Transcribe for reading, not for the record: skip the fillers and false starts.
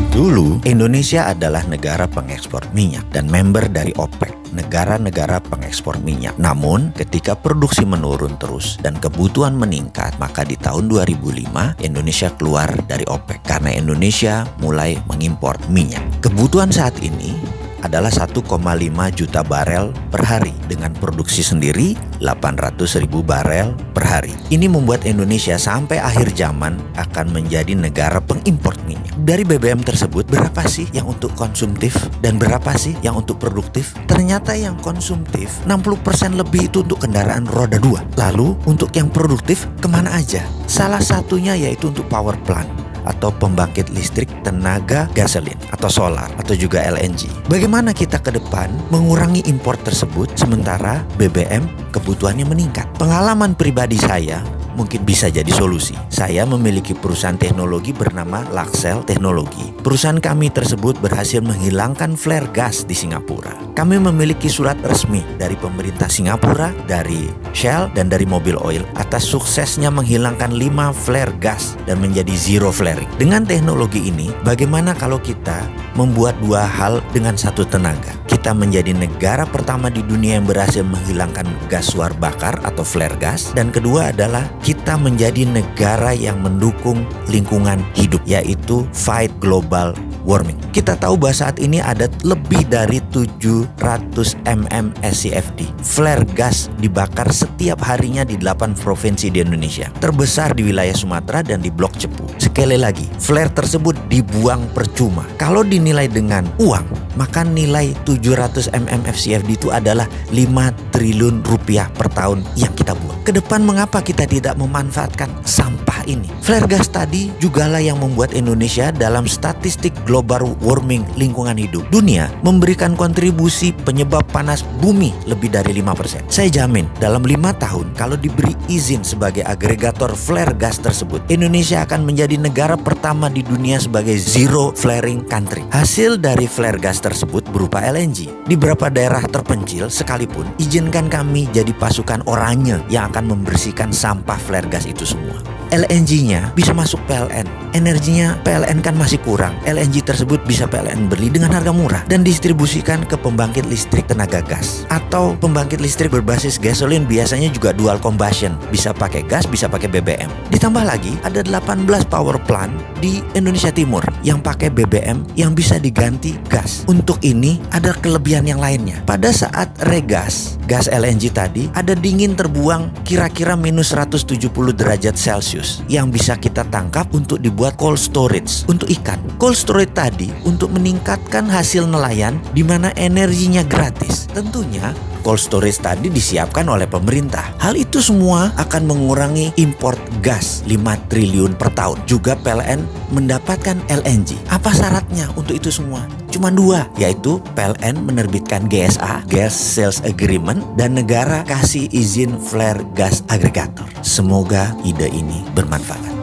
Dulu, Indonesia adalah negara pengekspor minyak dan member dari OPEC, negara-negara pengekspor minyak. Namun, ketika produksi menurun terus dan kebutuhan meningkat, maka di tahun 2005 Indonesia keluar dari OPEC karena Indonesia mulai mengimpor minyak. Kebutuhan saat ini adalah 1,5 juta barel per hari dengan produksi sendiri 800.000 barel per hari. Ini membuat Indonesia sampai akhir zaman akan menjadi negara pengimpor minyak. Dari BBM tersebut, berapa sih yang untuk konsumtif dan berapa sih yang untuk produktif? Ternyata yang konsumtif 60% lebih itu untuk kendaraan roda 2. Lalu untuk yang produktif kemana aja? Salah satunya yaitu untuk power plant atau pembangkit listrik tenaga gasolin atau solar atau juga LNG. Bagaimana kita ke depan mengurangi impor tersebut sementara BBM kebutuhannya meningkat? Pengalaman pribadi saya mungkin bisa jadi solusi. Saya memiliki perusahaan teknologi bernama Laxel Teknologi. Perusahaan kami tersebut berhasil menghilangkan flare gas di Singapura. Kami memiliki surat resmi dari pemerintah Singapura, dari Shell, dan dari Mobil Oil atas suksesnya menghilangkan 5 flare gas dan menjadi zero flaring. Dengan teknologi ini, bagaimana kalau kita membuat dua hal dengan satu tenaga? Kita menjadi negara pertama di dunia yang berhasil menghilangkan gas suar bakar atau flare gas, dan kedua adalah kita menjadi negara yang mendukung lingkungan hidup, yaitu fight global warming. Kita tahu bahwa saat ini ada lebih dari 700 mm SCFD flare gas dibakar setiap harinya di 8 provinsi di Indonesia, terbesar di wilayah Sumatera dan di Blok Cepu. Sekali lagi, flare tersebut dibuang percuma. Kalau dinilai dengan uang, maka nilai 700 mm FCFD itu adalah 5 triliun rupiah per tahun yang kita buang. Kedepan mengapa kita tidak memanfaatkan sampah ini? Flare gas tadi jugalah yang membuat Indonesia dalam statistik global warming lingkungan hidup dunia memberikan kontribusi penyebab panas bumi lebih dari 5%. Saya jamin dalam 5 tahun kalau diberi izin sebagai agregator flare gas tersebut, Indonesia akan menjadi negara pertama di dunia sebagai zero flaring country. Hasil dari flare gas tersebut berupa LNG. Di beberapa daerah terpencil sekalipun, izinkan kami jadi pasukan oranye yang akan membersihkan sampah flare gas itu semua. LNG-nya bisa masuk PLN. Energinya PLN kan masih kurang. LNG tersebut bisa PLN beli dengan harga murah dan distribusikan ke pembangkit listrik tenaga gas atau pembangkit listrik berbasis gasolin, biasanya juga dual combustion, bisa pakai gas, bisa pakai BBM. Ditambah lagi ada 18 power plant di Indonesia Timur yang pakai BBM yang bisa diganti gas. Untuk ini ada kelebihan yang lainnya. Pada saat regas gas LNG tadi ada dingin terbuang kira-kira minus 170 derajat Celcius yang bisa kita tangkap untuk dibuat cold storage untuk ikan. Cold storage tadi untuk meningkatkan hasil nelayan di mana energinya gratis. Tentunya cold storage tadi disiapkan oleh pemerintah. Hal itu semua akan mengurangi import gas 5 triliun per tahun. Juga PLN mendapatkan LNG. Apa syaratnya untuk itu semua? Cuma 2, yaitu PLN menerbitkan GSA, Gas Sales Agreement, dan negara kasih izin flare gas agregator. Semoga ide ini bermanfaat.